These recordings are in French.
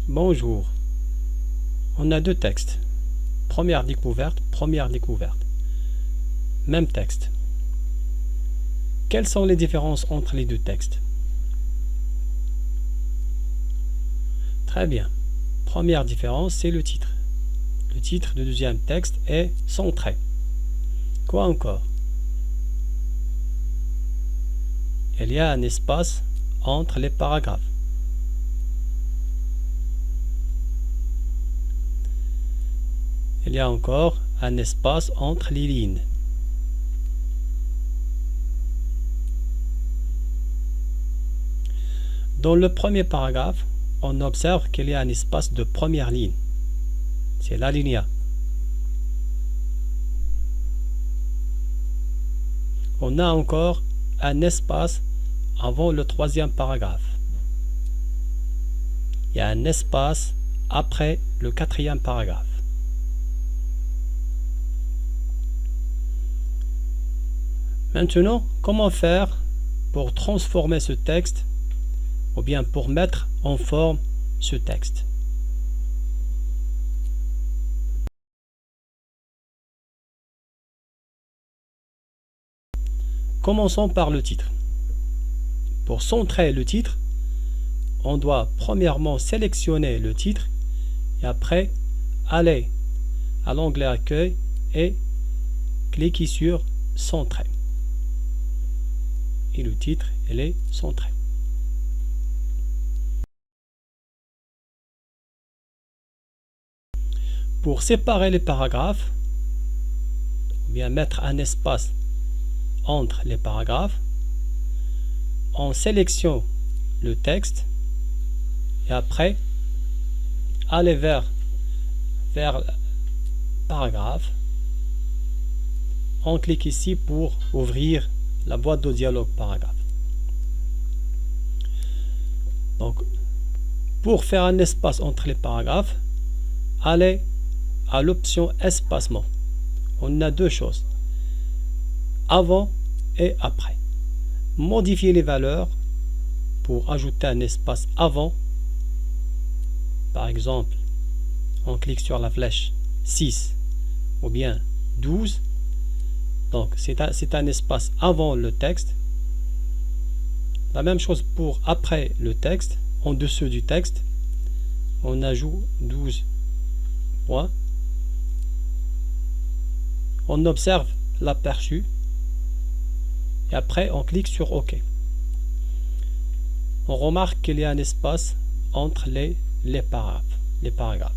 Bonjour. On a deux textes. Première découverte, première découverte. Même texte. Quelles sont les différences entre les deux textes? Très bien. Première différence, c'est le titre. Le titre du deuxième texte est sans trait. Quoi encore? Il y a un espace entre les paragraphes. Il y a encore un espace entre les lignes. Dans le premier paragraphe, on observe qu'il y a un espace de première ligne. C'est l'alinéa. On a encore un espace avant le troisième paragraphe. Il y a un espace après le quatrième paragraphe. Maintenant, comment faire pour transformer ce texte ou bien pour mettre en forme ce texte? Commençons par le titre. Pour centrer le titre, on doit premièrement sélectionner le titre et après aller à l'onglet Accueil et cliquer sur Centrer. Et le titre, il est centré. Pour séparer les paragraphes, ou bien mettre un espace entre les paragraphes, on sélectionne le texte et après aller vers le paragraphe. On clique ici pour ouvrir la boîte de dialogue paragraphe. Donc, pour faire un espace entre les paragraphes, allez à l'option espacement. On a deux choses, avant et après. Modifier les valeurs pour ajouter un espace avant. Par exemple, on clique sur la flèche 6 ou bien 12. Donc, c'est un espace avant le texte. La même chose pour après le texte. En dessous du texte, on ajoute 12 points. On observe l'aperçu. Et après, on clique sur OK. On remarque qu'il y a un espace entre les paragraphes.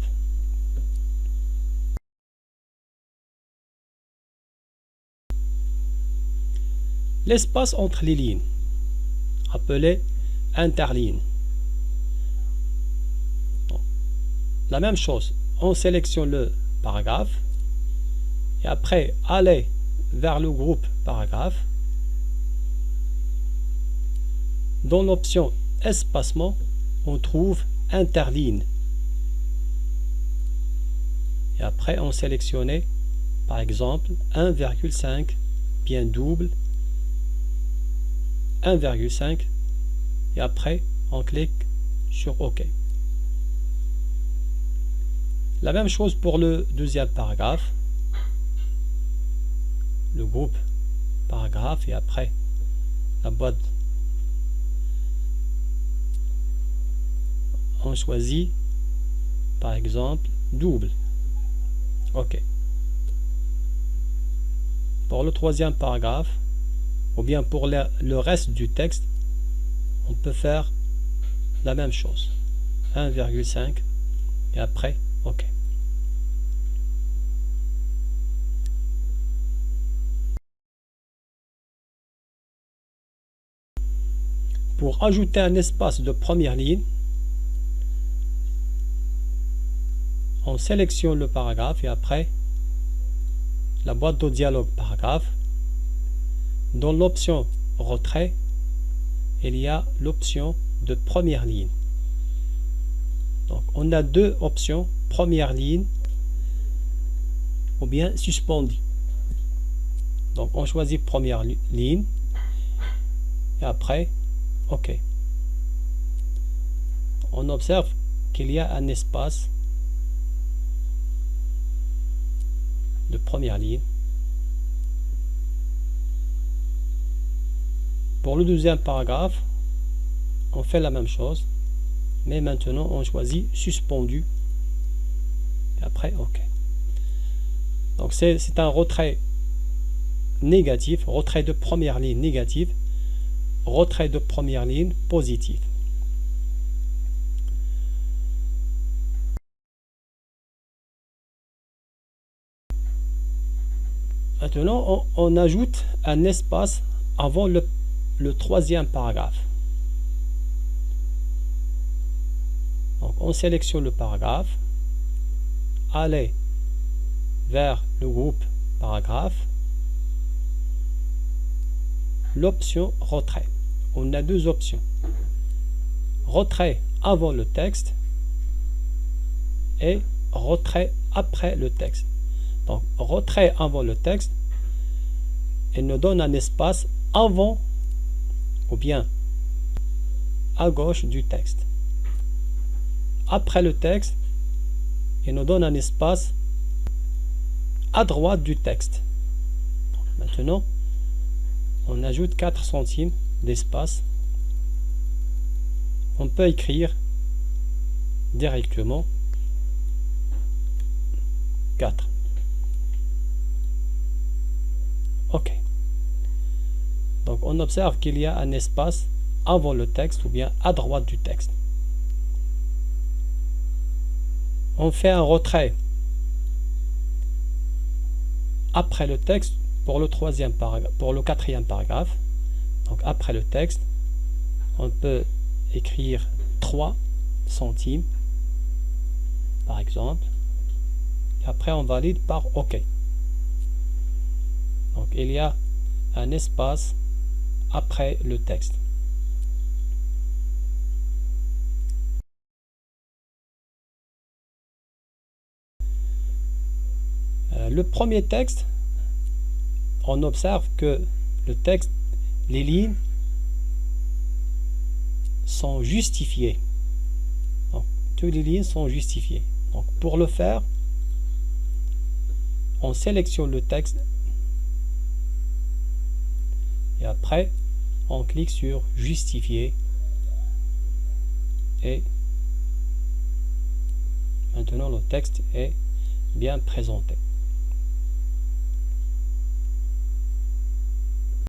L'espace entre les lignes, appelé interligne. La même chose, on sélectionne le paragraphe et après aller vers le groupe paragraphe. Dans l'option espacement, on trouve interligne. Et après, on sélectionne par exemple 1,5 bien double 1,5 et après on clique sur OK. La même chose pour le deuxième paragraphe, le groupe paragraphe et après la boîte. On choisit par exemple double. OK. Pour le troisième paragraphe ou bien pour le reste du texte, on peut faire la même chose. 1,5 et après OK. Pour ajouter un espace de première ligne, on sélectionne le paragraphe et après la boîte de dialogue paragraphe. Dans l'option retrait, il y a l'option de première ligne. Donc on a deux options, première ligne ou bien suspendu. Donc on choisit première ligne et après OK. On observe qu'il y a un espace de première ligne. Pour le deuxième paragraphe, on fait la même chose, mais maintenant on choisit suspendu et après OK. Donc c'est un retrait négatif, retrait de première ligne négative, retrait de première ligne positive. Maintenant, on ajoute un espace avant le troisième paragraphe. Donc, on sélectionne le paragraphe, aller vers le groupe paragraphe, l'option retrait. On a deux options. Retrait avant le texte et retrait après le texte. Donc, retrait avant le texte, il nous donne un espace avant ou bien à gauche du texte. Après le texte, il nous donne un espace à droite du texte. Maintenant, on ajoute 4 centimes d'espace. On peut écrire directement 4. OK. Donc on observe qu'il y a un espace avant le texte ou bien à droite du texte. On fait un retrait après le texte pour le troisième paragraphe, pour le quatrième paragraphe. Donc après le texte, on peut écrire 3 centimes par exemple. Et après on valide par OK. Donc il y a un espace après le texte. Le premier texte, on observe que le texte, les lignes sont justifiées. Donc, toutes les lignes sont justifiées. Donc, pour le faire, on sélectionne le texte et après on clique sur justifier et maintenant le texte est bien présenté.